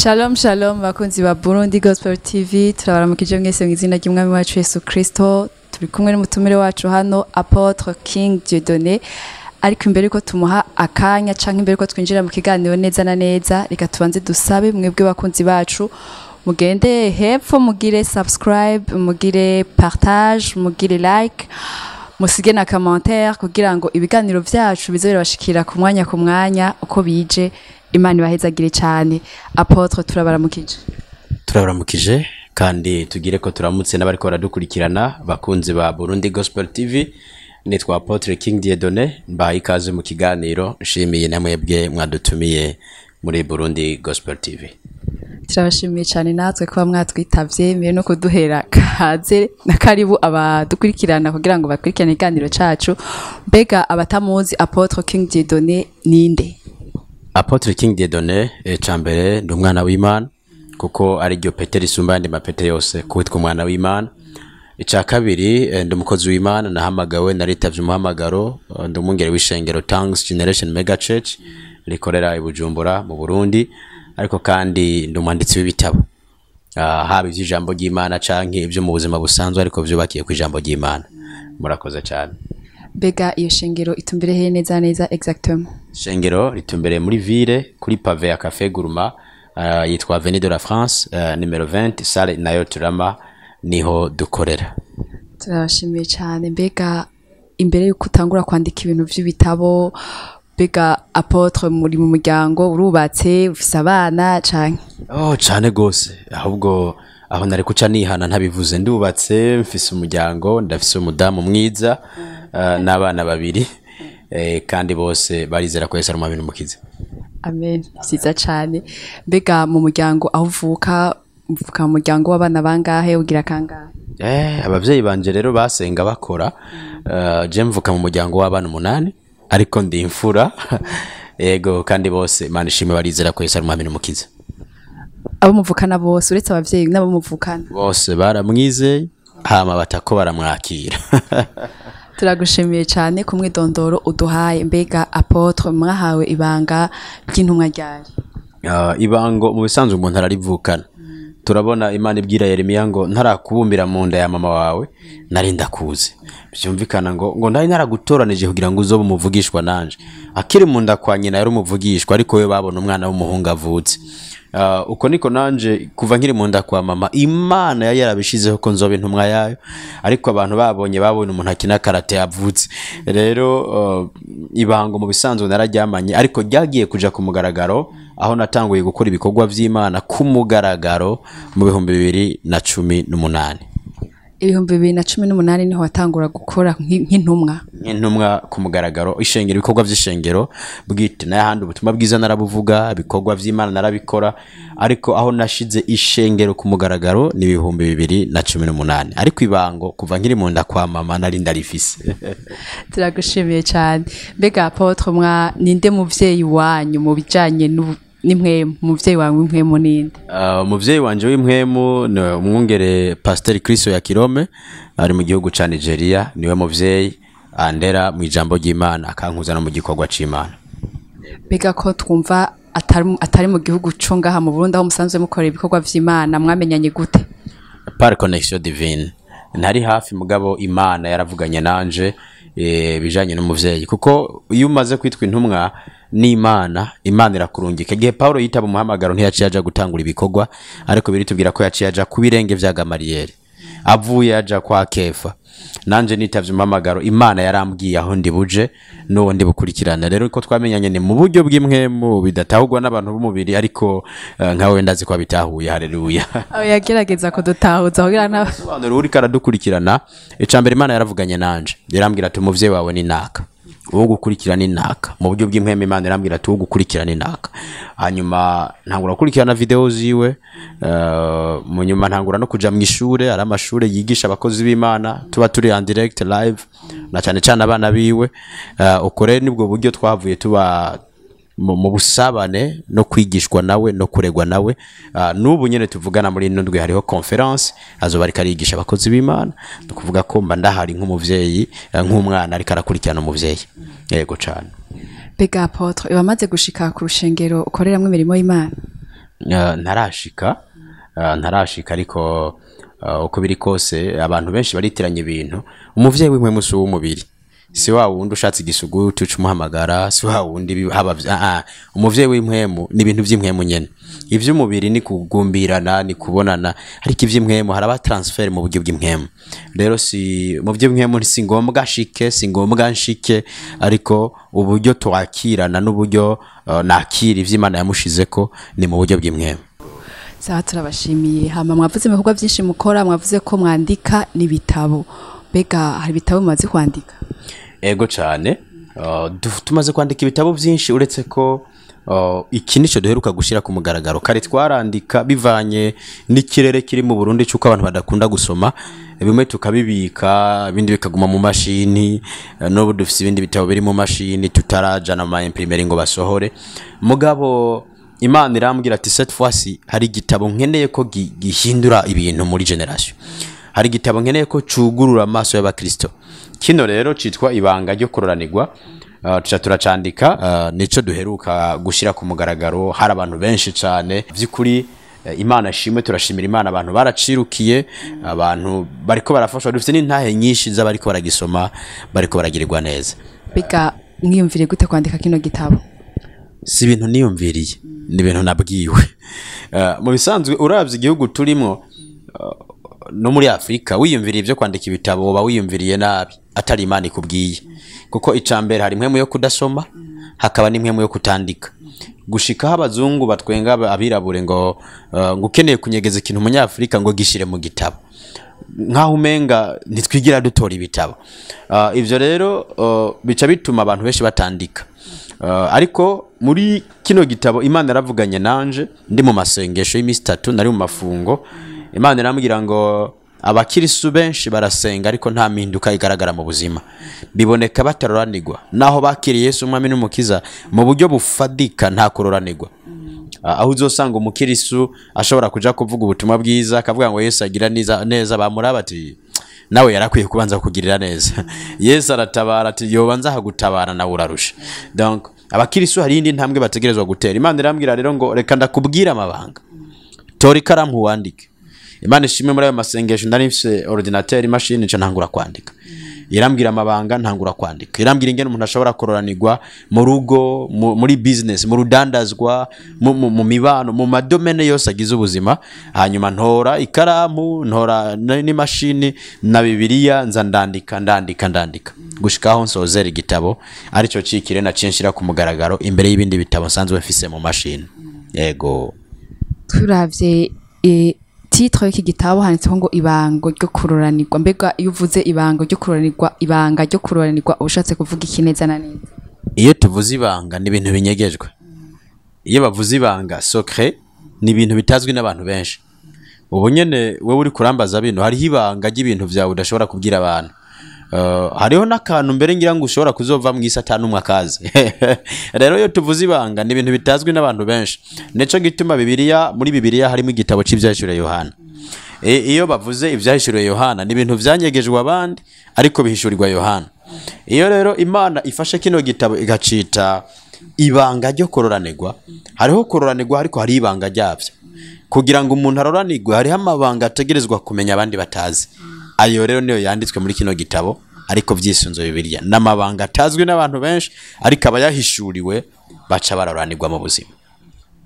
Shalom shalom bakunzi ba Burundi Gospel TV turabaramukije mwese mu izina ry'umwami wacu Yesu Kristo turi kumwe n'umutumire wacu hano Apotre King Dieudonné ariko imbere ko tumuha akanya canke imbere ko twinjira mu kiganiro neza na neza reka tubanze dusabe mwebwe bakunzi bacu mugende hepfo mugire subscribe mugire partage mugire like musige na commentaire kugira ngo ibiganiro vyacu bize birabashikira ku mwanya uko bije Imana ibahezagire cyane Apotre turabaramukije kandi tugire ko turamutse n'abariko baradukurikirana bakunzi ba Burundi Gospel TV nitwa Apotre King Dieudonné mbaye ikaze mu kiganiro nshimiye namwebwe mwadutumiye muri Burundi Gospel TV. Turabashimiye cyane natwe kuba mwatwitavye mbere no kuduhera kaze na karibu abadukurikirana kugira ngo bakurikirane iganiro cacu mbega abatamuzi Apotre King Dieudonné ninde? Apotre King Dieudonné cambere ndi umwana w'Imana kuko ari ryo pete risumba ndi mapete yose kwitwa umwana w'Imana. Ica kabiri ndi umukozi w'Imana nahamagawe naritavye umuhamagaro ndi umwungere w'ishengero Tongues Generation Mega Church rikorera i Bujumbura mu Burundi ariko kandi ndi umwanditsi w'ibitabo haba ivy'ijambo ry'Imana canke ivyo mu buzima busanzwe ariko vyubakiye ku ijambo ry'Imana. Murakoze cyane. Bega iyo shengero itumbere he neza exactement? Shengero ritumbere muri ville kuri pave ya Café Gourma yitwa Avenue de la France numero 20 salle nayo turama niho dukorera. Turabashimiye cyane mbega imbere yuko utangura kwandika ibintu vy'ibitabo bega Apotre muri mu muryango urubatse ufise abana canke? Cane gose ahubwo aho nari kuca nihana ntabivuze ndubatse mfise umuryango ndafise umudamu mwiza n'abana babiri kandi bose barizera ko Yesu ari umwami n'umukiza. Amen. Siza cyane mbega mu muryango aho uvuka mu muryango w'abana bangahe ugira kangahe? Abavyeyi banje rero basenga bakora je mvuka mu muryango w'abana 8 ariko ndi imfura yego kandi bose Imana ishimwe barizera ko Yesu ari umwami n'umukiza. Abo muvukana bose uretse abavyeyi nabo muvukana bose baramwizeye hama batako baramwakira. Turagushimiye cyane kumwe dondoro uduhaye mbega Apotre mwahawe ibanga ry'intumwa ryari? Ibango mu bisanzwe umuntu ararivukana. Turabona Imana ibwira Yeremiya ngo ntarakubumbira mu nda ya mama wawe narinda kuze. Byumvikana ngo ndari naragutoranije kugira ngo uzobe umuvugishwa nanje. Akiri mu nda kwa nyina yari umuvugishwa ariko we babona umwana w'umuhungu avutse. Uko niko nanje kuva nkiri mu nda kwa mama Imana yari yarabishizeho ko nzobe intumwa yayo ariko abantu babonye umuntu akina karate yavutse rero ibango mu bisanzwe nararyamanye ariko ryagiye kuja ku mugaragaro aho natanguye gukora ibikorwa vy'Imana ku mugaragaro mu 2018. 2018 niho watangura gukora nk'intumwa ku mugaragaro ishengero ibikorwa vy'ishengero bwite na handi ubutumwa bwiza narabuvuga ibikorwa vy'Imana narabikora ariko aho nashize ishengero ku mugaragaro ni 2018 ariko ibango kuva nkiri mu nda kwa mama nari ndarifise. Turagushimiye cyane mbega Apotre ninde muvyeyi wanyu mu bijanye nimwe muvyeyi wawe w'impwemu ninde? Muvyeyi wanje w'impwemu ni umwungere Pasteur Kristo ya Kirome ari mu gihugu ca Nigeria niwe muvyeyi andera mu ijambo ry'Imana akankuzana mu gikorwa c'Imana. Bega ko twumva atari mu gihugu cyo ngaha mu Burundi aho musanzwe mukora ibikorwa vy'Imana mwamenyanye gute? Par connexion divine ntari hafi mugabo Imana yaravuganye nanje bijanye n'umuvyeyi kuko iyo umaze kwitwa intumwa n'Imana irakurungika. Igihe Paulo yitaba umuhamagaro ntiyaciye aja gutangura ibikorwa ariko biritubwira ko yaciye aja kubirenge vya Gamaliyeli avuye aja kwa Kefa. Nanje nitavye umuhamagaro Imana yarambwiye aho ndi buje no ndi bukurikirana rero ko twamenyanye ni mu buryo bw'imwemu bidatahugwa n'abantu b'umubiri ariko nkawe ndazi ko bitahuye. Haleluya. Yagerageza ko dutahuza kugira n'abantu uri karadukurikirana icambere Imana yaravuganye nanje yarambwira ati umuvyeyi wawe ni naka uwo gukurikirana inaka mu buryo bw'impwemu Imana irambwira ati uwo gukurikirana inaka hanyuma ntangura gukurikirana video ziwe mu nyuma ntangura no kuja mu ishure ari amashure yigisha abakozi b'Imana tuba turi en direct live na cyane abana biwe ukore nibwo buryo twavuye tuba mu busabane no kwigishwa nawe no kuregwa nawe n'ubu nyene tuvugana muri ndwi hariho conference azoba ariko arigisha abakozi b'Imana kuvuga ko mba ndahari nk'umuvyeyi nk'umwana ariko arakurikirana umuvyeyi yego cyane. Bega Apotre wamaze gushika ku rushengero ukoreramwe imirimo y'Imana? ntarashika ariko uko biri kose abantu benshi baritiranya ibintu. Umuvyeyi w'impwemu si uw'umubiri, si wa wundi ushatse igisuguti ucumuhamagara, si wa wundi haba umuvyeyi w'impwemu ni ibintu vy'impwemu nyene. Ivy'umubiri ni kugumbirana, ni kubonana, ariko ivy'impwemu haraba transfer mu buryo bw'impwemu. Rero si mu vy'impwemu si ngombwa nshike, ariko uburyo twakirana n'uburyo nakira ivy'Imana yamushizeko ni mu buryo bw'impwemu. Sawa, turabashimiye. Hama mwavuze ibikorwa byinshi mukora, mwavuze ko mwandika n'ibitabo. Mbega hari ibitabo mumaze kwandika? Ego cyane, tumaze kwandika ibitabo byinshi, uretse ko iki nico duheruka gushira ku mugaragaro. Kare twarandika bivanye n'ikirere kiri mu Burundi cyuko abantu badakunda gusoma, bimwe tukabibika, ibindi bikaguma mu mashini. N'ubu dufise ibindi bitabo biri mu mashini tutarajana ama imprimeri ngo basohore. Mugabo Imana irambwira ati cette fois-ci hari igitabo nkeneye ko gihindura ibintu muri generation. Hari igitabo nkeneye ko cugurura amaso y'abakristo. Kino rero citwa Ibanga ryo Kuroranirwa. Tuca turacandika, nico duheruka gushira ku mugaragaro. Hari abantu benshi cyane vy'ukuri, Imana shimwe, turashimira Imana. Abantu baracirukiye, abantu bariko barafashwa, dufite n'intahe nyinshi z'abariko baragisoma, bariko baragirirwa neza. Mbega mwiyumvire gute kwandika kino gitabo? Si ibintu niyumviriye, ni ibintu nabwiwe. Mu bisanzwe uravye igihugu turimo no muri Afrika, wiyumviriye ivyo kwandika ibitabo uba wiyumviriye nabi, atari Imana ikubwiye. Kuko icambere hari impwemu yo kudasoma, hakaba n'impwemu yo kutandika. Gushika abazungu batwenga abirabure ngo ukeneye kunyegeza ikintu umunyafrika ngo gishire mu gitabo, nkaho umenga ntitwigira dutora ibitabo. Ivyo rero bica bituma abantu benshi batandika. Ariko muri kino gitabo Imana yaravuganye nanje ndi mu masengesho y'imisi 3, nari mu mafungo. Imana irambwira ngo abakirisu benshi barasenga ariko nta mpinduka igaragara mu buzima, biboneka bataroranirwa naho bakiriye Yesu umwami n'umukiza mu buryo bufadika, nta kuroranirwa. Aho uzosanga umukirisu ashobora kuja kuvuga ubutumwa bwiza akavuga ngo Yesu agira neza, bamuraba ati nawe yarakwiye kubanza kugirira neza. Yesu aratabara ati yobanza hagutabara nawe urarusha. Donc abakirisu hari indi ntambwe bategerezwa gutera. Imana irambwira rero ngo reka ndakubwira amabanga, tora ikaramu wandike. Imana ishimwe, muri ayo masengesho ndari mfise ordinateur, imashini, nca ntangura kwandika. Irambwira amabanga, ntangura kwandika. Irambwira ingene umuntu ashobora kororanirwa mu rugo, muri business, mu rudandazwa, mu mibano, mu madomene yose agize ubuzima. Hanyuma ntora ikaramu, ntora n'imashini na Bibiliya, nza ndandika gushika aho nsozera igitabo, arico cikire na cinshira ku mugaragaro imbere y'ibindi bitabo nsanzwe mfise mu mashini. Yego, turavye titre y'iki gitabo handitseho ngo Ibanga ryo Kuroranirwa. Mbega iyo uvuze ibanga ryo kuroranirwa ubushatse kuvuga iki neza na neza? Iyo tuvuze ibanga ni ibintu binyegejwe. Iyo bavuze ibanga secret ni ibintu bitazwi n'abantu benshi. Ubu nyene wewe uri kurambaza bino, hariho ibanga ry'ibintu vyawe udashobora kubwira abantu. Hariho n'akantu mbere ngira ngo ushobora kuzova mu isatanu mwakaze. Rero iyo tuvuze ibanga ni ibintu bitazwi n'abantu benshi. Neco gituma muri Bibiliya harimo igitabo cy'ivyahishuriwe Yohana. Iyo bavuze ivyahishuriwe Yohana ni ibintu vyanyegejwe abandi ariko bihishurirwa Yohana. Iyo rero Imana ifashe kino gitabo igacita Ibanga ryo Kuroranirwa, hariho kuroranirwa ariko hari ibanga ryavyo. Kugira ngo umuntu aroranirwe hariho amabanga ategerezwa kumenya abandi batazi. Ayo rero niyo yanditswe muri kino gitabo, ariko vyisunzo Bibiliya, n'amabanga atazwi n'abantu benshi ariko abayahishuriwe baca baroranirwa mu buzima.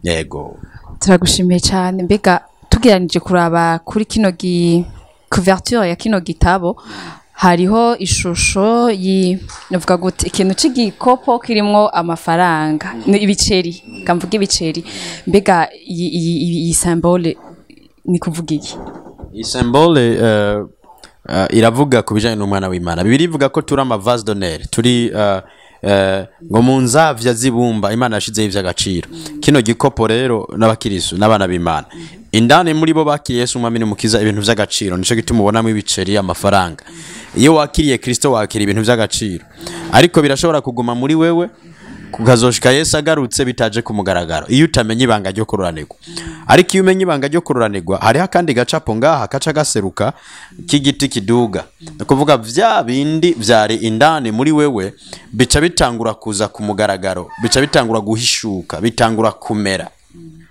Yego, turagushimiye cyane. Mbega tugeranije kuraba kuri kino couverture ya kino gitabo, hariho ishusho navuga gute, ikintu c'igikopo kirimo amafaranga, ibiceri, kamvuga ibiceri. Mbega iyi symbole ni kuvuga iki? Iyi symbole iravuga ku bijanye n'umwana w'Imana. Bibiri ivuga ko turi amavase d'honneur, turi ngo mu nzavya zibumba Imana yashizeho ivy'agaciro. Kino gikopo rero n'abakirisu n'abana b'Imana, indani muri bo bakiriye Yesu umwami n'umukiza, ibintu vy'agaciro. Nico gituma ubonamo ibiceri, amafaranga. Iyo wakiriye Kristo wakira ibintu vy'agaciro, ariko birashobora kuguma muri wewe kugazoshika Yesu agarutse bitaje ku mugaragaro iyo utamenye ibanga ryo kuroranirwa. Ariko iyo umenye ibanga ryo kuroranirwa, hariho kandi gacapo ngaha kaca gaseruka k'igiti kiduga, kuvuga vya bindi vyari indani muri wewe bica bitangura kuza ku mugaragaro, bica bitangura guhishuka, bitangura kumera.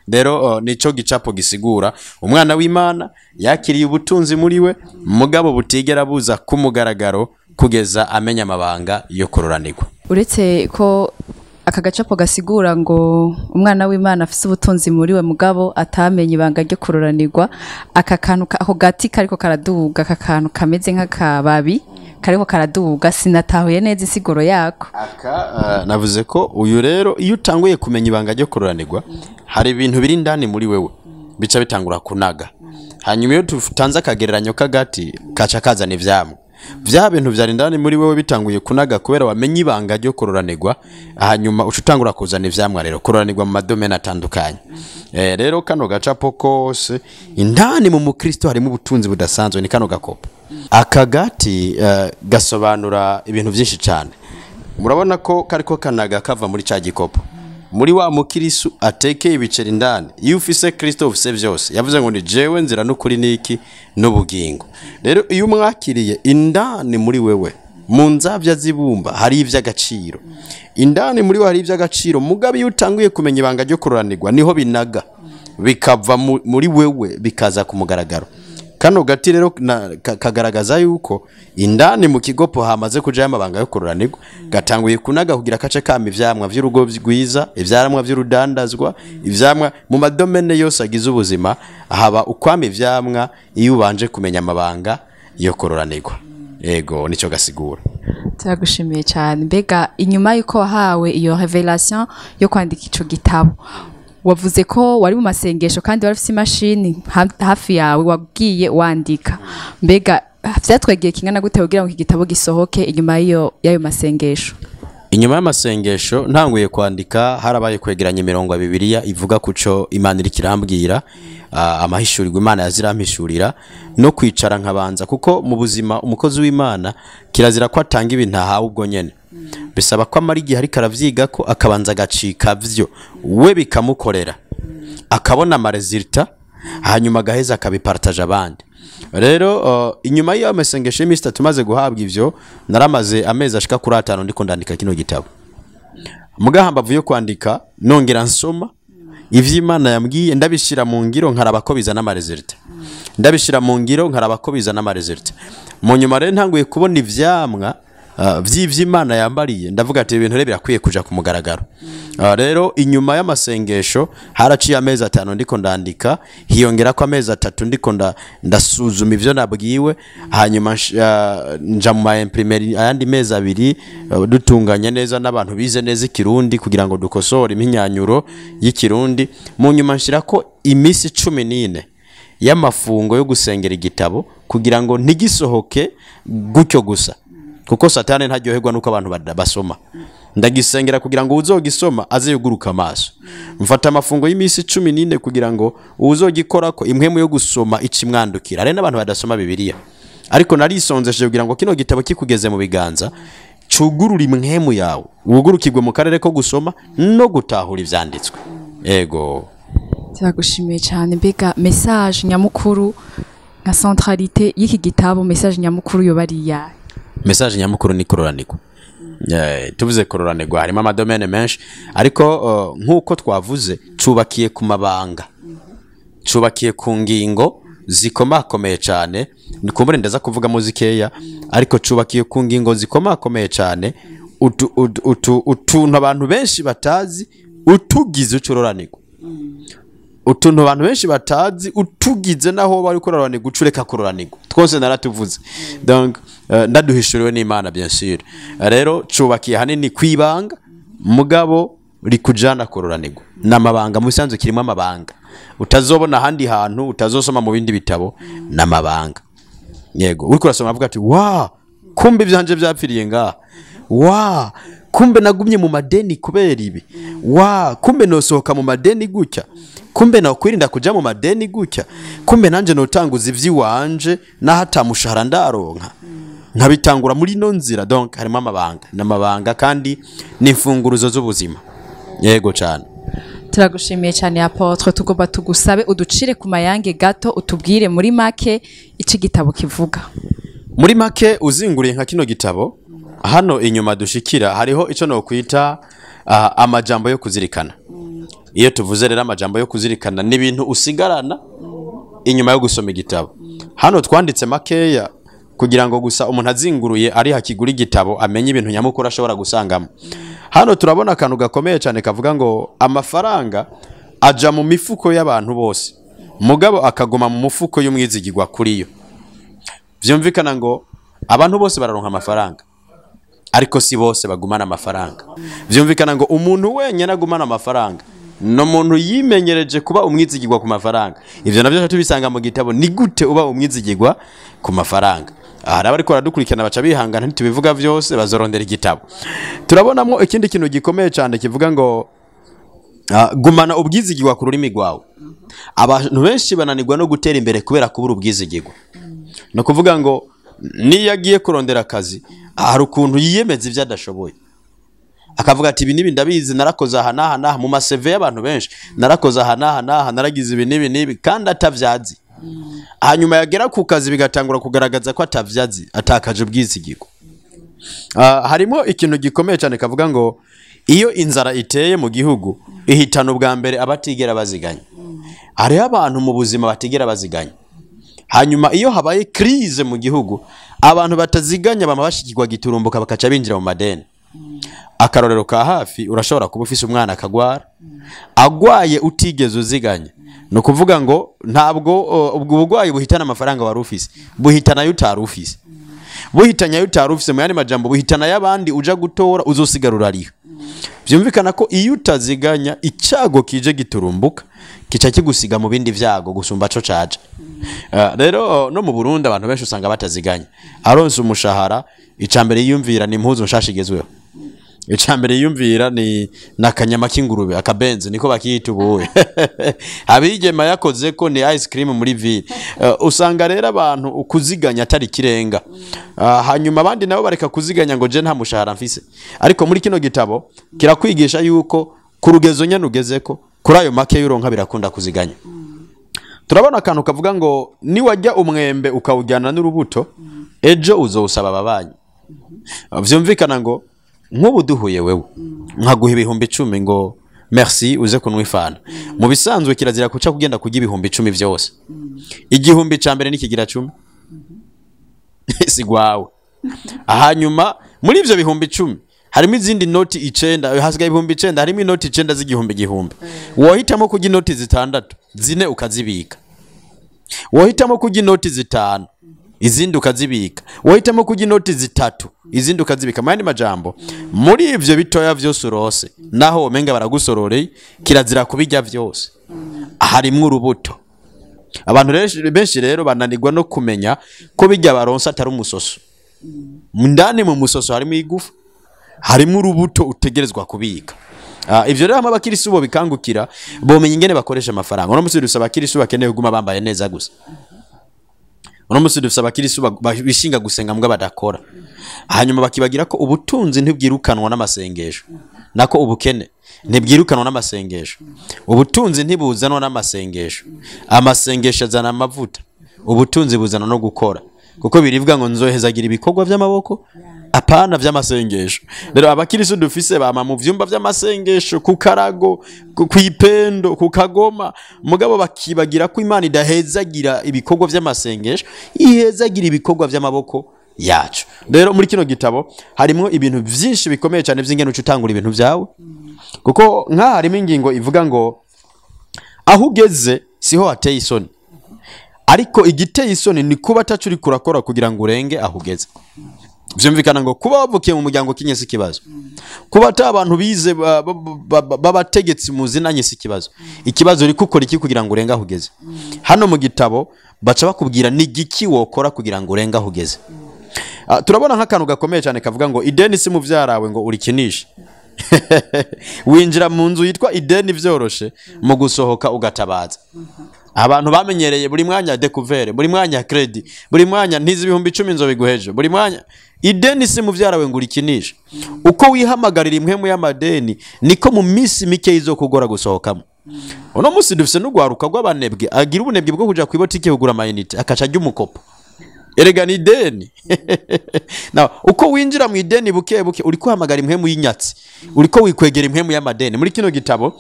rero nico gicapo gisigura umwana w'Imana yakiriye ubutunzi muri we mugabo butigera buza kumugaragaro kugeza amenya amabanga yo kororanirwa. Uretse ko aka gacapo gasigura ngo umwana w'Imana afise ubutunzi muri we mugabo atamenye ibanga ryo kuroranirwa, aka kantu ako gati kariko karaduga, aka kantu kameze nk'akababi kariko karaduga, sinatahuye neza isiguro yako. Aka navuze ko uyu rero iyo utanguye kumenya ibanga ryo kuroranirwa hari ibintu biri ndani muri wewe bica bitangura kunaga, hanyuma iyo tutanze akagereranyo kagati kaca kazana ivyamwe vya bintu vyari ndani muri wewe bitanguye kunaga kubera wamenye ibanga ryo kororanirwa, hanyuma ucutangura kuzana ivyamwa rero kororanirwa mu madomene atandukanye. Rero kano gacapo kose indani mu mukristo harimo ubutunzi budasanzwe, ni kano gakopo. Akagati gasobanura ibintu byinshi cyane. Murabona ko kariko kanaga kava muri ca gikopo, muri wa mukirisu atekeye ibiceri ndani. Iyo ufise Kristo ufise vyose, yavuze ngo ni jewe nzira n'ukuri niki n'ubugingo. Rero iyo umwakiriye indani muri wewe mu nzavya zibumba hari ivy'agaciro, indani muri we hari ivy'agaciro, mugabe iyo utanguye kumenya ibanga ryo kuroranirwa niho binaga bikava muri wewe bikaza kumugaragaro. Kano gati rero kagaragaza yuko indani mu kigopo hamaze kuja amabanga yo kuroranirwa, gatanguye kunaga kugira kace kama ivyamwa vy'urugo rwiza, ivyamwa vy'urudandazwa, ivyamwa mu madomene yose agize ubuzima, haba ukwama ivyamwa iyo ubanje kumenya amabanga yo kuroranirwa. Ego nico gasigura. Turagushimiye cyane. Mbega inyuma yuko wahawe iyo revelation yo kwandika ico gitabo, wavuze ko wari mu masengesho kandi wari ufite imashini hafi yawe wagiye wandika, mbega vyatwegeye kingana gute kugira ngo iki gitabo gisohoke inyuma y'ayo masengesho? Inyuma y'amasengesho ntanguye kwandika harabaye kwegeranya imirongo ya Bibiliya ivuga kuco Imana iri kirambwira, amahishurirwa Imana yazirampishurira no kwicara nkabanza, kuko mu buzima umukozi w'Imana kirazira ko atanga ibintu ahawe ubwo nyene, bisaba ko amara igihe ariko aravyiga ko akabanza agacika vyo we bikamukorera akabona amaresultat, hanyuma agaheza akabipartage abandi. Rero inyuma y'ayo masengesho y'imisi 3 tumaze guhabwa ivyo, naramaze amezi ashika kuri 5 ndiko ndandika kino gitabo. Mugahamba vuyo kwandika nongera nsoma ivy'Imana yambwiye, ndabishira mu ngiro nkaraba ko bizana amaresultat, ndabishira mu ngiro nkaraba ko bizana amaresultat. Mu nyuma rero ntanguye kubona ivyamwa vy'Imana yambariye, ndavuga ati ibintu rero birakwiye kuja ku mugaragaro. Rero inyuma y'amasengesho haraciye amezi 5 ndiko ndandika, hiyongera ko amezi 3 ndiko ndasuzuma ivyo nabwiwe, hanyuma nja mu imprimeri ayandi mezi 2 dutunganya neza n'abantu bize neza ikirundi kugira ngo dukosore iminyanyuro y'ikirundi. Mu nyuma nshira ko imisi 14 y'amafungo yo gusengera igitabo kugira ngo ntigisohoke gutyo gusa, kuko Satani ntaryoherwa nuko abantu basoma. Ndagisengera kugira ngo uzogisoma aze yuguruka amaso. Mfata amafungo y'imisi 14 kugira ngo uzogikora ko impwemu yo gusoma icimwandukira. Ari n'abantu badasoma Bibiliya, ariko narisonzeshe kugira ngo kino gitabo kikugeze mu biganza cugurura impwemu yawe, ugurukirwe mu karere ko gusoma no gutahura ivyanditswe. Ego turagushimiye cyane. Mbega message nyamukuru nka centralité y'iki gitabo, message nyamukuru yo bariya? Message nyamukuru ni kororanirwa. Tuvuze kororanirwa harimo amadomene menshi, ariko nkuko twavuze cubakiye ku mabanga, cubakiye ku ngingo zikomakomeye cyane. Nikumbure ndaza kuvuga muzikeya, ariko cubakiye ku ngingo zikomakomeye cyane, utuntu abantu benshi batazi utugize ucororanirwa, utuntu abantu benshi batazi utugize naho bari kororanirwa ucureka kororanirwa. Twose naratuvuze, donc ndaduhishuriwe n'Imana bien sûr. Rero cubakiye hanini kwibanga mugabo rikujana kororanirwa n'amabanga, musanzwe kirimo amabanga utazobona handi hantu, utazosoma mu bindi bitabo n'amabanga. Yego uriko urasoma avuga ati wa kumbe byanje byapfiriye nga, wa kumbe nagumye mu madeni kubera ibi, wa kumbe nosohoka mu madeni gutya, kumbe na kwirinda kuja mu madeni gutya, kumbe nanje notanguza ivyiwanje nahata mushahara ndaronka nkabitangura muri no nzira. Donc harimo amabanga n'amabanga kandi n'imfunguruzo z'ubuzima. Yego cyane. Turagushimiye cyane Apotre, tugomba tugusabe uducire ku mayange gato, utubwire muri make ici gitabo kivuga. Muri make uzinguriye nka kino gitabo, hano inyuma dushikira hariho ico no kwita amajambo yo kuzirikana. iyo tuvuze rero amajambo yo kuzirikana n'ibintu usigarana inyuma yo gusoma igitabo. Hano twanditse makeya kugira ngo gusa umuntu azinguruye ari hakigura igitabo amenye ibintu nyamukuru ashobora gusangamo. Hano turabona akantu gakomeye cyane kavuga ngo amafaranga aja mu mifuko y'abantu bose, mugabo akaguma mu mufuko y'umwizigirwa kuri yo. Vyumvikana ngo abantu bose bararonka amafaranga, ariko si bose bagumana amafaranga. Vyumvikana ngo umuntu wenyene agumana amafaranga no muntu yimenyereje kuba umwizigirwa ku mafaranga. Ivyo navyo tubisanga mu gitabo, ni gute uba umwizigirwa ku mafaranga. Aha bariko baradukurikirana baca bihangana ntitubivuga vyose, bazorondera igitabo. Turabonamo ikindi kintu gikomeye cyane kivuga ngo gumana ubwizigirwa ku rurimi rwawe. Abantu benshi bananirwa no gutera imbere kubera kubura ubwizigirwa. No kuvuga ngo niyo agiye kurondera akazi hari ukuntu yiyemeza ivyo adashoboye, akavuga ati ibi nibi ndabizi, narakoze aha naha naha. Mu maseve y'abantu benshi narakoze aha naha naha, naragize ibi nibi kandi atavyazi. Hanyuma yagera ku kazi bigatangura kugaragaza ko atavyazi, atakaje ubwizigirwa. Harimo ikintu gikomeye cyane kavuga ngo iyo inzara iteye mu gihugu ihitana ubwa mbere abatigera baziganya. Hari abantu mu buzima batigera baziganya. Hanyuma iyo habaye crise mu gihugu abantu bataziganya bamabashikirwa giturumbuka bakaca binjira mu madeni. Akarorero ka hafi, urashobora kuba ufise umwana akagwara, agwaye utigeze uziganya. No kuvuga ngo ntabwo ubwo bugwayi buhitana amafaranga wari ufise, buhitana y'utari ufise. Buhitanya y'utari ufise mu yandi majambo buhitana y'abandi uja gutora uzosigarura ariho. Vyumvikana ko iyo utaziganya icyago kije giturumbuka kica kigusiga mu bindi vyago gusumba co caje. Rero no mu Burundi abantu benshi usanga bataziganya. Aronse umushahara icambere yiyumvira ni impuzu nshashigezweho. Icambere yiyumvira ni nakanyama k'ingurube, akabenze niko bakiyita ubuwe. Abigema yakoze ko ni ice cream muri ville. Usanga rero abantu ukuziganya atari kirenga. Hanyuma abandi nabo bareka kuziganya ngo je nta mushahara mfise. Ariko muri kino gitabo kirakwigisha yuko ku rugezo nyene ugezeko kuri ayo make y'uronka birakunda kuziganya. Turabona akantu kavuga ngo ni wajya umwembe ukawujyana n'urubuto ejo uzowusaba ababanyi. Vyumvikana ngo nk'ubu duhuye wewe nkaguha ibihumbi 10 ngo merci uze kunwifana. Mu bisanzwe kirazira kuca kugenda kujya ibihumbi 10 vyose. Igihumbi ca mbere nikigira 10 sigwawe. Hanyuma muri ivyo bihumbi 10 harimo izindi noti 9, hasigaye ibihumbi 9, harimo inoti 9 z'igihumbi. Wohitamo kujya inoti 6, 4 ukazibika. Wohitamo kujya inoti 5, izindi ukazibika. Wohitamo kujya inoti 3, izindi ukazibika. Mandi majambo muri ivyo bitoya vyose urose naho omenga baragusororeye kirazira kubijya vyose. Harimo urubuto. Abantu benshi rero bananirwa no kumenya ko bijya baronsa atari umusoso. Ndani mu musoso harimo igufa, harimo urubuto utegerezwa kubika. Ivyo rero abakirisi bo bikangukira bomenya ingene bakoresha amafaranga. Uno musi dusaba abakirisi bakeneye kuguma bambaye neza gusa. Uno musi dusaba abakirisi bishinga gusenga mbwa badakora. Hanyuma bakibagira ko ubutunzi ntibwirukanwa n'amasengesho, nako ubukene ntibwirukanwa n'amasengesho. Ubutunzi ntibuzanwa n'amasengesho. Amasengesho azana amavuta, ubutunzi buzana no gukora. Kuko birivuga ngo nzohezagira ibikorwa by'amaboko apana vy'amasengesho. Rero abakirisu dufise bama mu vyumba vy'amasengesho, ku karago, ku ipendo, ku kagoma, mugabo bakibagira ko Imana idahezagira ibikorwa vy'amasengesho, ihezagira ibikorwa vy'amaboko yacu. Rero muri kino gitabo harimo ibintu vyinshi bikomeye cyane vy'ingene ucutangura ibintu vyawe. Kuko nka harimo ingingo ivuga ngo aho ugeze siho hateye isoni, ariko igiteye isoni ni kuba atacuri kurakora kugira ngo urenge aho ugeze. Vyumvikana ngo kuba wavukiye mu muryango kinyese kibazo, kuba ata abantu bize babategetsi muzinanye si kibazo. Ikibazo uri gukora iki kugira ngo urenga aho ugeze. Hano mu gitabo baca bakubwira ni giki wokora kugira ngo urenga aho ugeze. Turabona nk'akantu gakomeye cyane kavuga ngo ideni si mu vyarawe ngo urikinishe. Winjira mu nzu yitwa ideni vyoroshe, mu gusohoka ugatabaza. Abantu bamenyereye buri mwanya découvert, buri mwanya credit, buri mwanya ntizi ibihumbi 10 nzobiguheje, buri mwanya ideni si mu vyarawe ngo urikinishe. Uko wihamagarira impwemu y'amadeni niko mu misi mike izokugora gusohokamo. Uno musi dufise n'ugwaruka rw'abanebwe agira ubunebwe bwo kuja kwibotike kugura amayinite akaca ajya umukopo. erega ni ideni na uko winjira mu ideni buke buke uri kuhamagara impwemu y'inyatsi uri ko wikwegera impwemu y'amadeni muri kino gitabo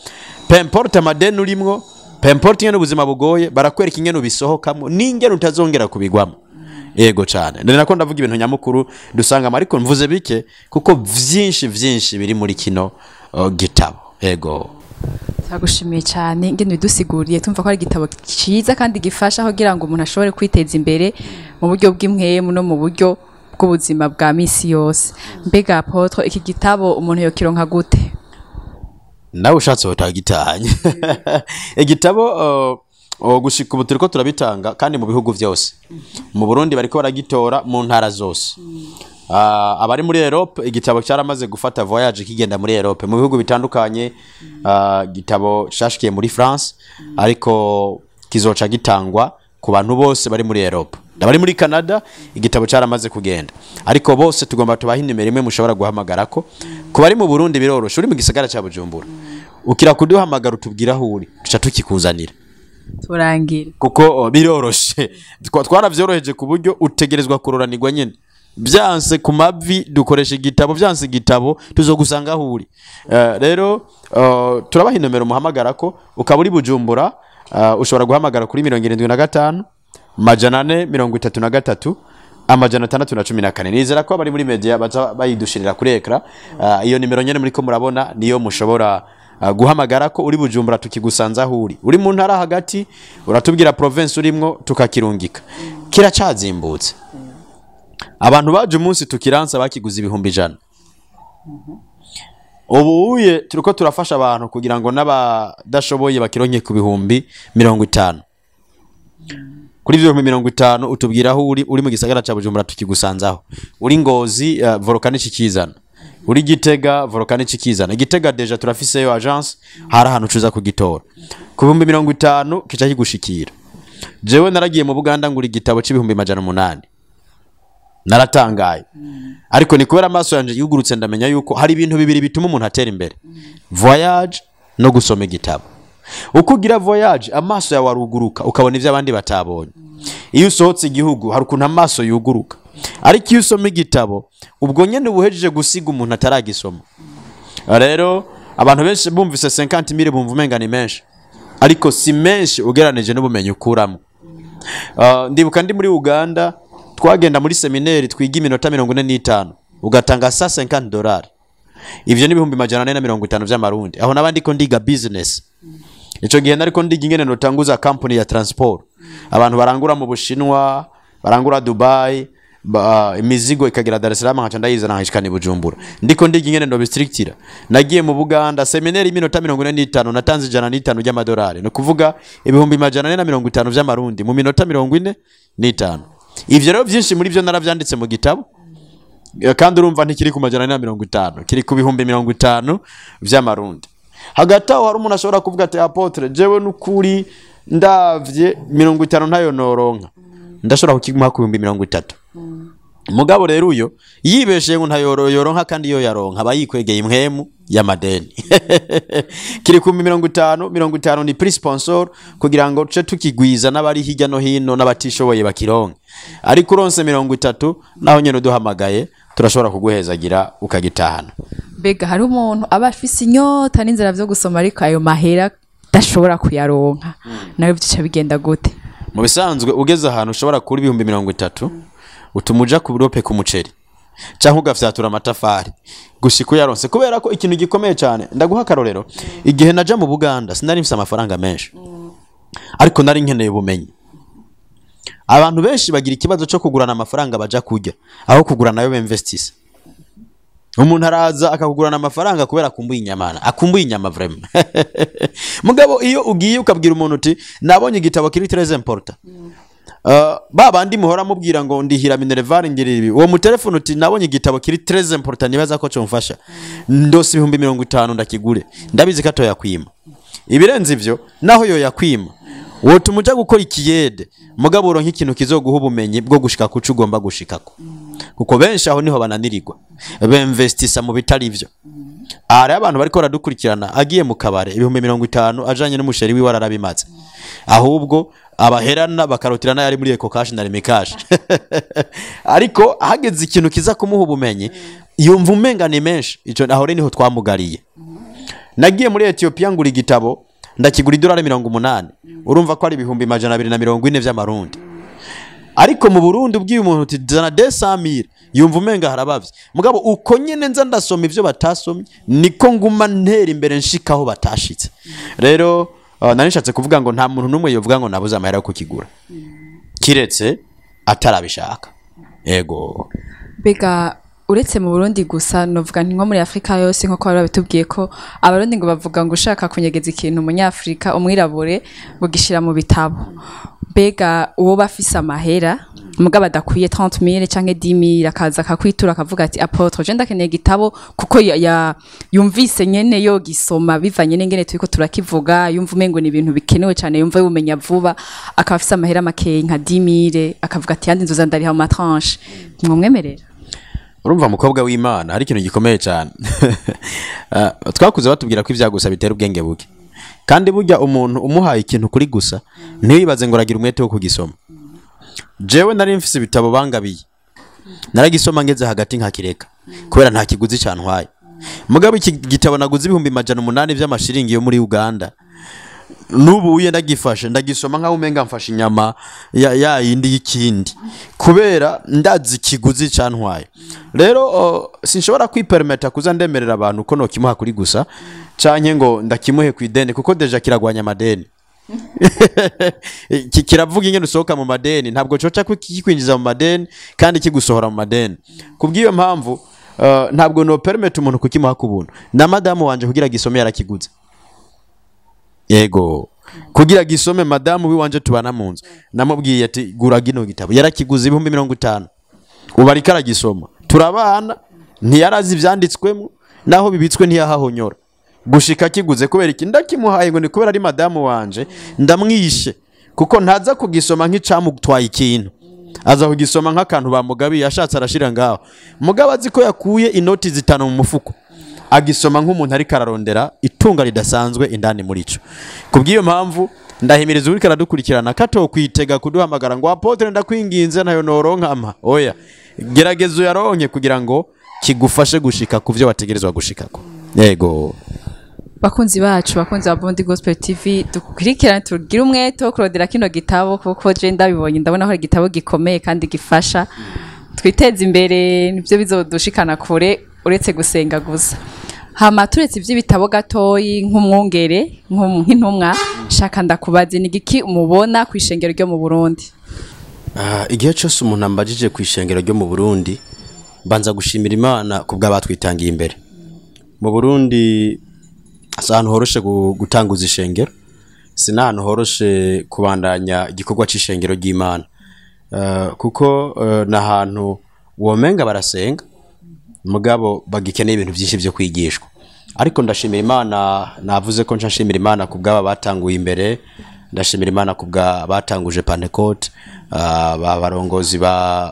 pemporte amadeni urimwo pemporte ingene ubuzima bugoye barakwereka ingene ubisohokamo n'ingene utazongera kubigwamo yego cyane nari nako ndavuga ibintu nyamukuru dusanga ariko mvuze bike kuko vyinshi biri muri kino gitabo yego turagushimiye cyane ngene bidusiguriye tumva ko ari igitabo cyiza kandi gifasha kugira ngo umuntu ashobore kwiteza imbere mu buryo bw'impwemu no mu buryo bw'ubuzima bwa misi yose mbega Apotre iki gitabo umuntu yokironka gute nawe ushatse utagitahanye igitabo gushika ubu turiko turabitanga kandi mu bihugu vyose mu Burundi bariko baragitora mu ntara zose abari muri Europe igitabo cyaramaze gufata voyage kigenda muri Europe mu bihugu bitandukanye igitabo cyashikiye muri France ariko kizoca gitangwa ku bantu bose bari muri Europe bari muri Canada igitabo cyaramaze kugenda ariko bose tugomba tubaha inimero imwe mushobora guhamagarako ku bari mu Burundi biroroshe uri mu gisagara cya Bujumbura ukira kuduhamagara utubwira aho uri tuca tukikuzanira turangira kuko biroroshe twaravyoroheje ku buryo utegerezwa kuroranirwa nyene byanse ku mavi dukoresha igitabo byanse igitabo tuzogusanga aho uri rero turabaha inomero muhamagarako ukaba uri Bujumbura ushobora guhamagara kuri 75 majana 433 amajana 614 nizera ko bari muri media baza bayidushirira kuri ekra iyo nimero nyene muri ko murabona niyo mushobora guhamagara ko uri Bujumbura tukigusanza aho uri mu ntara hagati uratubwira province urimwo tukakirungika kiracazimbutse abantu baje umunsi tukiransa bakiguza 100,000 ubuye turiko turafasha abantu kugira ngo n'abadashoboye bakironke ku 50,000 kuri 50,000 utubwira aho uri mu gisagara ca Bujumbura tukigusanzaho uri Ngozi volcanic ikizana uri Gitega volcanic ikizana Gitega deja turafise yo agence hari ahantu cuza kugitora ku 50,000 kica kigushikira jewe naragiye mu Buganda nguri igitabo c'800 naratangaye ariko ni kubera amaso yanje yugurutse ndamenya yuko hari ibintu bibiri bituma umuntu atera imbere voyage no gusoma igitabo uko ugira voyage amaso yawe aruguruka ukabona ivyo abandi batabonye iyo usohotse igihugu hari ukuntu amaso yuguruka ariko iyo usoma igitabo ubwo nyene ubuhejeje gusiga umuntu ataragisoma rero abantu benshi bumvise 50,000 bumva umenga ni menshi ariko si menshi ugeranije n'ubumenyi ukuramo ndibuka ndi muri Uganda twagenda muri seminari twiga iminota 45 ugatanga $50 ivyo ni 450 vy'amarundi aho nabandi ko ndiga business ico gihe nariko ndiga ingene notanguza company ya transport abantu barangura mu Bushinwa barangura Dubai imizigo ikagera Dar es Salaam nkaca ndayizana nkashikana Bujumbura ndiko ndiga ingene no districtira nagiye mu Buganda seminari iminota 45 natanze $105 y'amadolari no kuvuga 450 vy'amarundi mu minota 45 ivyo rero byinshi muri byo naravyanditse mu gitabo kandi urumva ntikiri ku $150 kiri ku 50,000 vy'amarundi hagati aho hari umuntu ashobora kuvuga ati Apotre jewe n'ukuri ndavye 50 ntayo noronka ndashobora kukiguha ku 30,000 mugabo rero uyo yibeshe ngo ntayo yoronka kandi yo yaronka abayikwegeye impwemu y'amadeni kiri ku 50 ni pre sponsor kugira ngo tuce tukigwiza n'abari hirya no hino n'abatishoboye bakironka ariko uronse 30 naho nyene duhamagaye turashobora kuguhezagira ukagitahana mbega hari umuntu aba afise inyota n'inzira vyo gusoma ariko ayo mahera dashobora kuyaronka nawe byica bigenda gute mu bisanzwe ugeze ahantu ushobora kuri 30,000 utumuja ku burope ku muceri cyangwa ugafyatura amatafari gushika yaronse kubera ko ikintu gikomeye cyane ndaguha karorero igihe naja mu Buganda sinari mfise amafaranga menshi ariko nari nkeneye ubumenyi abantu benshi bagira ikibazo cyo kugurana amafaranga baja kujya aho kugurana yo investisa umuntu araza akakugurana amafaranga kubera akumbuye inyama vraiment mugabo iyo ugiye ukabwira umuntu uti nabonye igitabo kiri très important babandi muhora mubwira ngo ndihira Minerval ngiribi uwo mu telefone uti nabonye igitabo kiri très important nibaza ko cyomfasha ndose 50,000 ndakigure ndabizi ko atoyakwima ibirenze ivyo naho yo yakwima wo tumuja gukora ikiyede mugabo uronka ikintu kizoguha ubumenyi bwo gushika kuco ugomba gushikako kuko benshi aho niho bananirirwa bemvestisa mu bitari ivyo ari abantu bariko baradukurikirana agiye mu kabare 50,000 ajanye n'umusheri wi wararabimaze ahubwo abaherana bakarotirana yari muri Eco Cash na Remi Cash ariko hageze ikintu kiza kumuha ubumenyi yumva umenga ni menshi ico aho rero niho twamugariye. Nagiye muri Ethiopia ngura igitabo ndakigura $80 urumva ko ari ibihumbi 240 vy'amarundi, ariko mu Burundi ubwiye umuntu uti zana 200,000 yumva umenga harabavye. Mugabo uko nyene nza ndasoma ivyo batasomye niko nguma ntera imbere nshikaho batashitse. Rero nanishatse kuvuga ngo nta muntu numwe yovuga ngo nabuze amahera yo kukigura kiretse atarabishaka. Yego bega uretse mu Burundi gusa novuga nko muri Afrika yose nko bari babitubwiye ko abarundi ngo bavuga ngo ushaka kunyegeza ikintu umunyafrika umwirabure bugishira mu bitabo. Bega uwo bafise amahera mugabo adakwiye 30,000 canke 10,000 akaza akakwitura akavuga ati Apotre je ndakeneye igitabo kuko yumvise nyene yo gisoma bivanye n'ingene turiko turakivuga, yumva umengo ni ibintu bikenewe cyane, yumva yumenya vuba, akaba afise amahera makeye nka 10,000 akavuga ati yandi nzoza ndariha mu matranche. Mwumwemerera? Urumva mukobwa w'Imana hari ikintu gikomeye cyane. Twakuze batubwira ko ivyagusa bitera ubwenge buke, kandi burya umuntu umuhaye ikintu kuri gusa ntiwibaze ngo aragira umwete wo kugisoma. Jewe nari mfise ibitabo bangabiye naragisoma ngeze hagati nkakireka kubera nta kiguzi cyantwaye. Mugabo iki gitabo naguze ibihumbi 800 vy'amashiringi yo muri Uganda, nubu uye ndagifashe ndagisoma nka umenga mfashe inyama ya yindi y'ikindi kubera ndazi kiguzi cyantwaye. Rero sinshobora kwipermeta kuza ndemerera abantu ko no kimuha kuri gusa canke ngo ndakimuhe ku ideni kuko deja kiragwanya amadeni. Kiravuga ingene usohoka mu madeni, ntabwo coca kikwinjiza mu madeni kandi kigusohora mu madeni. Kubwiyo mpamvu ntabwo no permit umuntu kukimuha kubuntu. Na madamu wanje kugira gisome yarakiguze. Yego kugira gisome madamu wiwanje tubana mu nzu namubwiye ati gura gino gitabo, yarakiguze 50,000 ubari karagisoma. Turabana ntiyarazi ivyanditswemo naho bibitswe ntiyahahonyora gushika kiguze kubera iki ndakimuhaye ngo ni kubera ari madamu wanje ndamwishe kuko ntaza kugisoma nk'icamutwaye ikintu, aza kugisoma nk'akantu bamugabiye ashatse arashira ngaho. Mugabo azi ko yakuye inoti 5 mu mufuko agisoma nk'umuntu ari kararondera itunga ridasanzwe indani muri ico. Kubwiyo mpamvu ndahimiriza uri karadukurikirana kato kwitega kuduhamagara ngo Apotre ndakwinginze nayo noronka ama oya geragezo yaronke kugira ngo kigufashe gushika kuvyo wategerezwa gushikako. Yego bakunzi bacu bakunzi ba Burundi Gospel TV dukurikirana tugira umwete wo kurodera kino gitabo kuko je ndabibonye ndabona ko igitabo gikomeye kandi gifasha twiteza imbere nivyo bizodushikana kure uretse gusenga gusa. Hama turetse ivy'ibitabo gatoyi nk'umwungere nk'intumwa shaka ndakubaze ni giki umubona kwishengero ryo mu Burundi? Igihe cyose umuntu ambajije kwishengero ryo mu Burundi banza gushimira Imana kubwa batwitangiye imbere. Mu Burundi ahantu horoshe gutanguza ishengero, sinahantu horoshe kubandanya igikorwa c'ishengero ry'Imana. Kuko nahantu womenga barasenga mugabo bagikeneye ibintu byinshi byo kwigishwa. Ariko ndashimira Imana, navuze ko nshimira Imana kubwa batanguye imbere, ndashimira Imana kubwa batanguje Pentecote, barongozi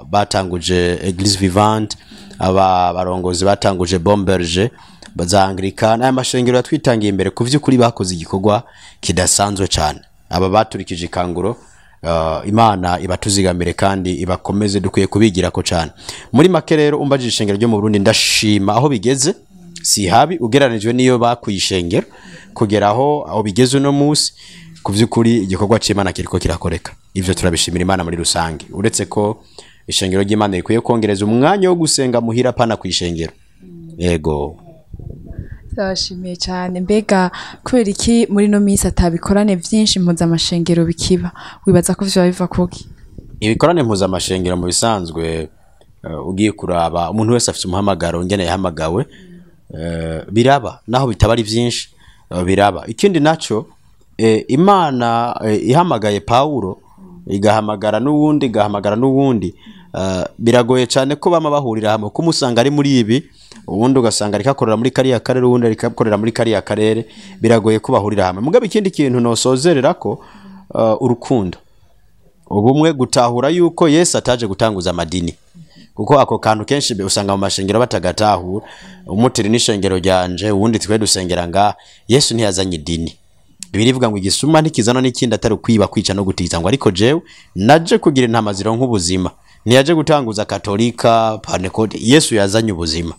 batanguje Église Vivante, barongozi batanguje Bomberger bazangirika n'amashengero yatwitangiye imbere kuvyukuri bakoze igikorwa kidasanzwe cyane. Aba baturikije ikanguro Imana ibatuzigamire kandi ibakomeze dukwiye kubigira ko cyane. Muri make rero umbajije ishengero ryo mu Burundi ndashima aho bigeze, si habi ugeranijwe niyo bakuyishengero kugeraho aho bigeze no musi kuvyukuri igikorwa c'Imana kiriko kirakoreka. Ivyo turabishimira Imana muri rusange. Uretse ko ishengero ry'Imana rikwiye kongereza umwanya wo gusenga muhira pana kwishengero. Yego Ndashimiye cyane. Mbega kubera iki muri no misi atabikorane byinshi mpuzamashengero bikiba? Wibaza ko vyo biva kuki? Ibikorane mpuzamashengero mu bisanzwe ugiye kuraba umuntu wese afite umuhamagaro ngene yahamagawe, biraba naho bitabari byinshi biraba. Ikindi naco Imana ihamagaye Paulo igahamagara n'uwundi biragoye cyane ko bama bahurira hamwe kumusanga ari muri ibi ubundi ugasanga rikakorera muri kariya karere ubundi rikakorera muri kariya karere, biragoye ko bahurira hamwe. Mugabe ikindi kintu nosozerera ko urukundo ubumwe gutahura yuko Yesu ataje gutanguza amadini, kuko ako kantu kenshi usanga mu mashengero batagatahura umutiri n'ishengero ryanje ubundi twe dusengera nga Yesu ntiyazanye idini. Bibiliya ivuga ngo igisuma ntikizana n'ikindi atari kwiba, kwica no gutiza, ngo ariko jewe naje kugira intama zironka ubuzima, ntiyaje gutanguza katolika Pentecote. Yesu yazanye ubuzima.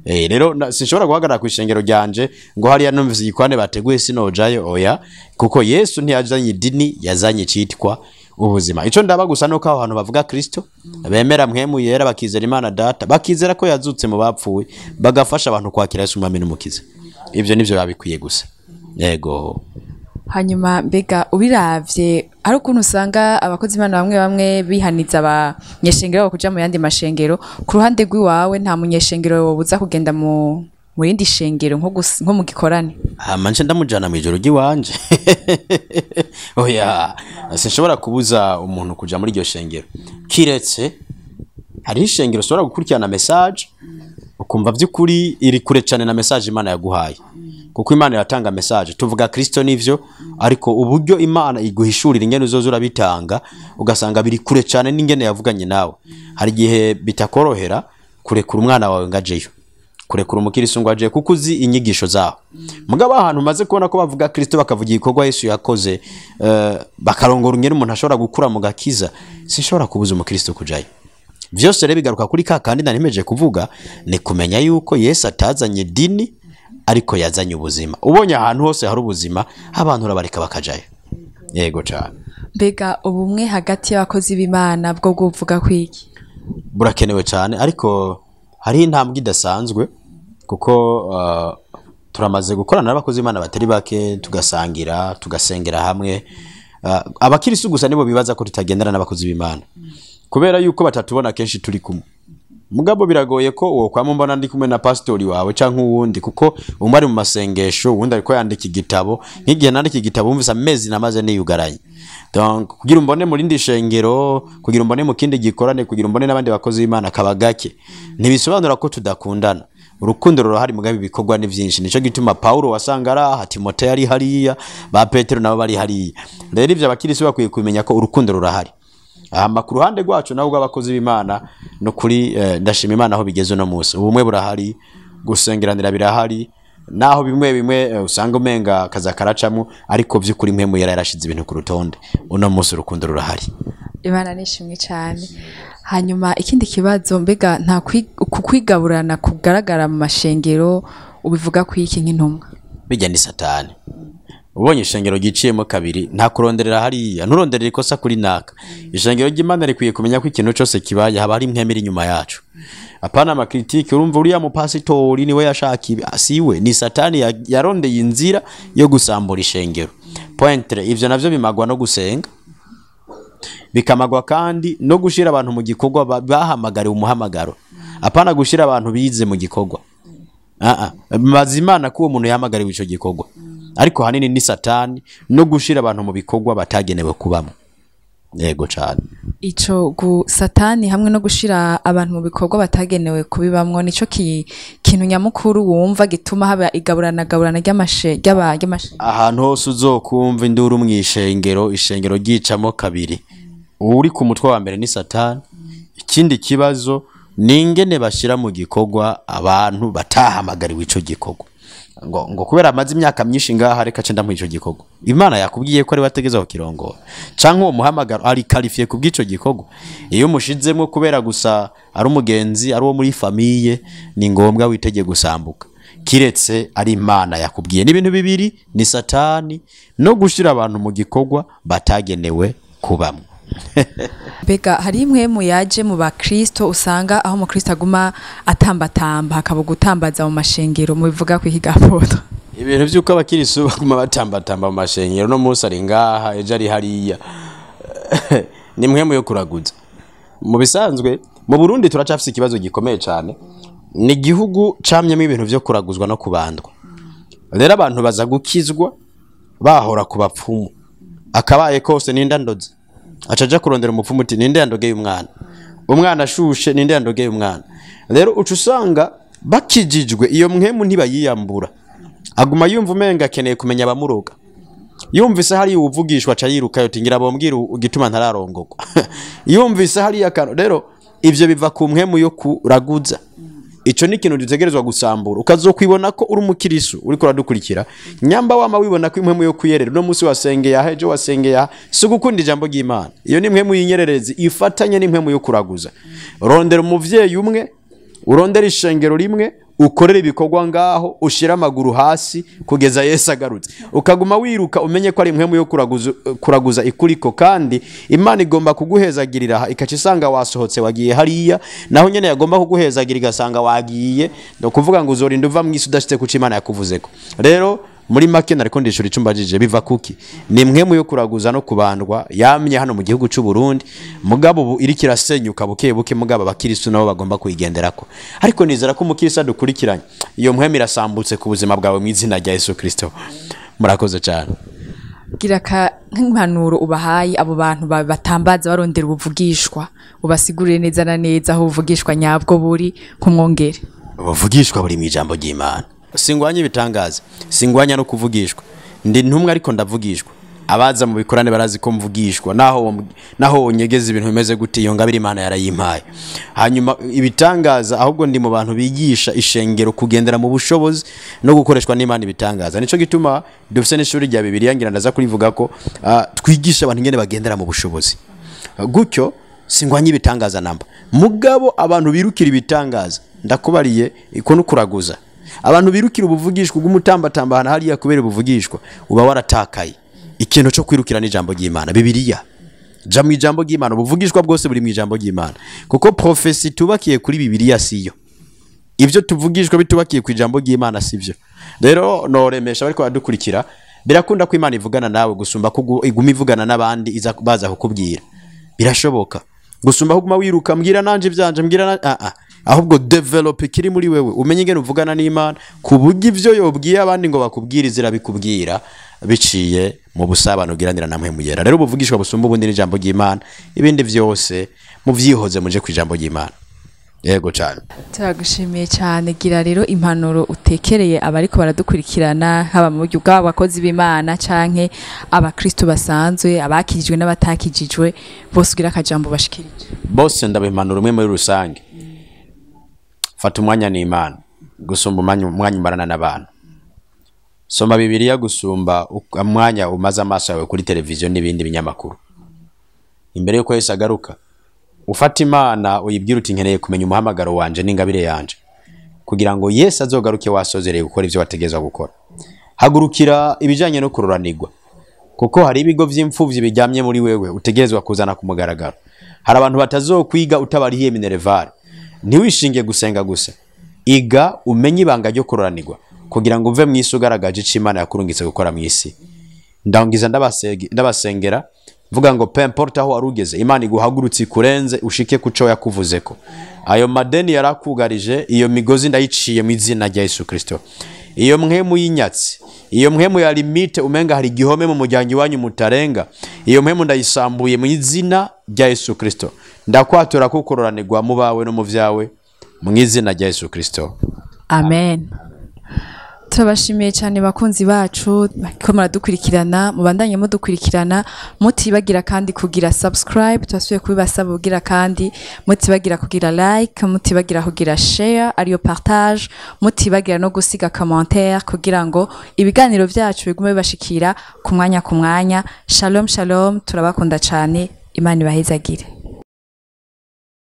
Rero sinshobora guhagarara ku ishengero ryanje ngo hariya numvise igikwane bateguye sinojayo, oya, kuko Yesu ntiyazanye idini, yazanye citwa ubuzima. Ico ndaba gusa no ko abantu bavuga Kristo bemera mpwemu yera, bakizera Imana Data, bakizera ko yazutse mu bapfuye, bagafasha abantu kwakira Yesu umwami n'umukiza. Ivyo nivyo babikwiye gusa. Yego. Hanyuma mbega ubiravye ari ukuntu usanga abakozi Imana bamwe bamwe bihaniza abanyeshengero kuja mu yandi mashengero, ku ruhande rw'iwawe nta munyeshengero wobuza kugenda mu yindi shengero nko mu gikorane? Manje ndamujana mu ijoro ry'iwanje. Oya, sinshobora kubuza umuntu kuja muri iryo shengero, kiretse hari ishengero ushobora gukurikirana message ukumva vy'ukuri iri kure cyane na message Imana yaguhaye, kuko Imana yatanga message tuvuga Kristo nivyo, ariko uburyo Imana iguhishurira ingene uzozura bitanga ugasanga biri kure cyane n'ingene yavuganye nawe. Hari gihe bitakorohera kurekura umwana wawe ngajeyo, kurekura umukiristo ngo aje kuko uzi inyigisho zaho. Mugabo ahantu maze kubona ko bavuga Kristo bakavuga igikorwa Yesu yakoze, bakarongora ingene umuntu ashobora gukura mu gakiza, sinshobora kubuza umukristo kujayo. Vyose rero bigaruka kuri kandi nanimeje kuvuga, ni kumenya yuko Yesu atazanye dini, ariko yazanye ubuzima. Ubonye ahantu hose hari ubuzima, abantu urabareka bakajayo. Yego cyane. Mbega ubumwe hagati y'abakozi b'Imana bwo guvuga kwiki? Burakenewe cyane, ariko hari intambwe idasanzwe, kuko turamaze gukorana n'abakozi b'Imana batari bake, tugasangira, tugasengera hamwe. Abakirisu gusa nibo bibaza ko tutagendana n'abakozi b'Imana, kubera yuko batatubona kenshi turi kumwe. Mugabo biragoye ko uwo kwa mbona ndi kumwe na pastori wawe canke uwundi, kuko umari mu masengesho, uwundi ariko yandika igitabo. Nk'igihe nandika igitabo umvise amezi namaze niyugaranye. Donc kugira umbone muri ndi shengero, kugira umbone mu kindi gikorane, kugira umbone n'abandi bakozi b'Imana kabagake, ntibisobanura ko tudakundana. Urukundo rurahari, mugabe ibikorwa ni vyinshi. Nico gituma Paulo wasangara, Timotheo ari hariya, ba Petero nabo bari hariya. Rero ivyo abakirisi bakwiye kumenya ko urukundo rurahari. Ku ruhande rwacu naho rw'abakozi b'Imana no kuri ndashima Imana aho bigeze no munsi. Ubumwe burahari, gusengeranira birahari, naho bimwe usanga umenga kaza karacamwe, ariko vy'ukuri mpemu yarashize ibintu ku rutonde. Uno munsi urukundo rurahari. Imana nishimwe cyane. Hanyuma ikindi kibazo, mbega nta kukwigaburana kugaragara mu mashengero ubivuga kwiki nk'intumwa? Bijya ni Satani. Ubonye ishengero giciyemo kabiri, nta kuronderera hariya, nturonderera ikosa kuri naka. Ishengero ry'Imana rikwiye kumenya ko ikintu cyose kibaye haba hari impwemeri inyuma yacu. Apana amakritike, urumva uriya mu pasitori niwe yashaka ibi, asiwe ni Satani yarondeye inzira yo gusambura ishengero. Pointre ivyo navyo bimagwa no gusenga, bikamagwa kandi no gushira abantu mu gikorwa bahamagariwe umuhamagaro. Apana gushira abantu bize mu gikorwa. Mazimana ko uwo muntu yahamagariwe ico gikorwa, ariko hanini ni Satani no gushira abantu mu bikorwa batagenewe kubamo. Yego cyane. Ico Satani hamwe no gushira abantu mu bikorwa batagenewe kubibamwo, nico kintu nyamukuru wumva gituma haba igaburana ry'amashe. Ahantu hose uzokumva induru mw'ishengero, ishengero gicamo kabiri, uri ku mutwe wa mbere ni Satani. Ikindi kibazo ni ingene bashira mu gikorwa abantu batahamagariwe ico gikorwa. Ngo kubera amazi imyaka myinshi ngaha reka cenda mu ico gikorwa. Imana yakubwiye ko ari wategeza ukirongora, canke uwo muhamagaro ari qualifié kubw'ico gikorwa. Iyo mushizemo kubera gusa ari umugenzi, ari wo muri famille, ni ngombwa witege gusambuka. Kiretse ari Imana yakubwiye. Ni ibintu bibiri, ni Satani no gushira abantu mu gikorwa batagenewe kubamwe. Bega hari imwe mu yaje mu bakristo usanga aho mu Kristo aguma atambatamba, hakaba gutambaza mu mashengero, mu bivuga kwihigapoto. Ibintu byuko abakirisu baguma batambatamba mu mashengero, no munsi ari ngaha ejo ari hariya. Ni mwe yo kuraguza. Mu bisanzwe mu Burundi turacafise ikibazo gikomeye cyane, ni igihugu camyemo ibintu byo kuraguzwa no kubandwa. Rero abantu baza gukizwa bahora ku bapfumu, akabaye kose n'indandoze acaja kurondera umupfumu uti ninde yandogeye umwana ashushe, ninde yandogeye umwana. Rero ucusanga bakijijwe iyo mwemu ntibayiyambura, aguma yumva umenga akeneye kumenya abamuroga. Yumvise hari uvugishwa aca yiruka yoti ngira bombwira ugituma ntararongogwa. Yumvise hari yakano. Rero ivyo biva ku mwemu yo kuraguza. ico ni ikintu dutegerezwa gusambura ukazokwibona ko uri umukirisu uriko uradukurikira nyamba wama wibona ko impwemu yo kuyerera no musi wasengeye ahejo wasengeye si gukunda ijambo ry'Imana iyo ni impwemu yinyererezi ifatanye n'impwemu yo kuraguza rondera umuvyeyi umwe urondera ishengero rimwe ukorera ibikorwa ngaho ushira amaguru hasi kugeza Yesu agarutse ukaguma wiruka umenye ko ari impwemu yo kuraguza ikuriko kandi Imana igomba kuguhezagirira ikacisanga wasohotse wagiye hariya naho nyene yagomba kuguhezagira igasanga wagiye no kuvuga ngo uzorinda uva mu isi udashitse kuca Imana yakuvuzeko rero muri make nariko ndishura icumbajije biva kuki ni impwemu yo kuraguza no kubandwa yamye hano mu gihugu cy'u Burundi mugabo ubu iri kirasenyuka buke buke mugabo abakirisu nabo bagomba kuyigenderako ariko nizera ko umukirisa dukurikiranye iyo mpwemu irasambutse ku buzima bwawe mu izina rya Yesu Kristo murakoze cyane gira nk'impanuro ubahaye abo bantu batambaza barondera ubuvugishwa ubasigurire neza na neza aho ubuvugishwa nyabwo buri kumwongere ubuvugishwa buri mu ijambo ry'Imana singwanya ibitangaza singwanya no kuvugishwa ndi ntumwe ariko ndavugishwa abaza mu bikorane barazi ko mvugishwa naho nyegeza ibintu bimeze gute iyo ngabiri Imana yarayimpaye hanyuma ibitangaza ahubwo ndi mu bantu bigisha ishengero kugendera mu bushobozi no gukoreshwa n'Imana ibitangaza nico gituma dufise n'ishuri rya Bibiliya ngira ndaza kurivuga ko twigisha abantu ngene bagendera mu bushobozi gutyo singwanya ibitangaza namba mugabo abantu birukira ibitangaza ndakubariye iko n'ukuraguza abantu birukira ubuvugishwa bw'umutambatambana hariya kubera ubuvugishwa uba waratakaye ikintu cyo kwirukira n'ijambo ry'Imana Bibiliya ja mu ijambo ry'Imana ubuvugishwa bwose buri mu ijambo ry'Imana kuko prophecy tubakiye kuri Bibiliya siyo ivyo tuvugishwa bitubakiye ku ijambo ry'Imana sivyo rero noremesha bariko badukurikira birakunda ko Imana ivugana nawe gusumba ko iguma ivugana n'abandi iza baza kukubwira birashoboka gusumba kuguma wiruka mbwira nanje byanje mbwira ahubwo develop ikiri muri wewe umenye ingene uvugana n'Imana kuburyo ivyo yobwiye abandi ngo bakubwire zira bikubwira biciye mu busabano giranira namwe muyera rero ubuvugishwa busumba ubundi n'ijambo ry'Imana ibindi vyose mu vyihoze muje ku ijambo ry'Imana yego cyane turagushimiye cyane gira rero impanuro utekereye abariko baradukurikirana haba mu buryo bw'abakozi b'Imana canke abakristo basanzwe abakirijwe n'abatakijijwe bose ugira akajambo bashikirije bose ndabimpanuro umwe muri rusange fata umwanya n'Imana gusumba umwanya umbarana n'abantu soma Bibiliya gusumba umwanya umaze amaso yawe kuri televiziyo n'ibindi binyamakuru imbere yuko Yesu agaruka ufata Imana uyibwira uti nkeneye kumenya umuhamagaro wanje n'ingabire yanje kugira ngo Yesu azogaruke wasozereye gukora ivyo wategezwa gukora hagurukira ibijanye no kuroranirwa kuko hari ibigo vy'imfuvyi bijyamye muri wewe utegezwa kuzana ku mugaragaro hari abantu batazokwiga utabarihiye minerval ntiwishinge gusenga gusa iga umenye ibanga ryo kuroranirwa kugira ngo uve mu isi ugaragaje ico Imana yakurungitse gukora mu isi ndangiza ndabasengera vuga ngo peu importe aho arugeze Imana iguhagurutse kurenze ushike kuco yakuvuzeko ayo madeni yarakugarije iyo migozi ndayiciye mu izina rya Yesu Kristo iyo mpwemu y'inyatsi iyo mpwemu ya limite umenga hari gihome mu mujyanyi wanyu mutarenga iyo mpwemu ndayisambuye mu izina rya Yesu Kristo ndakwatura kukororanirwa mu bawe no mu vyawe mu izina rya Yesu Kristo amen turabashimiye cyane bakunzi bacu ko muradukurikirana mubandanye mudukurikirana mutibagira kandi kugira subscribe twasuye kubibasaba kugira kandi mutibagira kugira like mutibagira kugira share ariyo partage mutibagira no gusiga commentaire kugira ngo ibiganiro byacu bigume bibashikira ku mwanya shalom turabakunda cyane Imana ibahezagire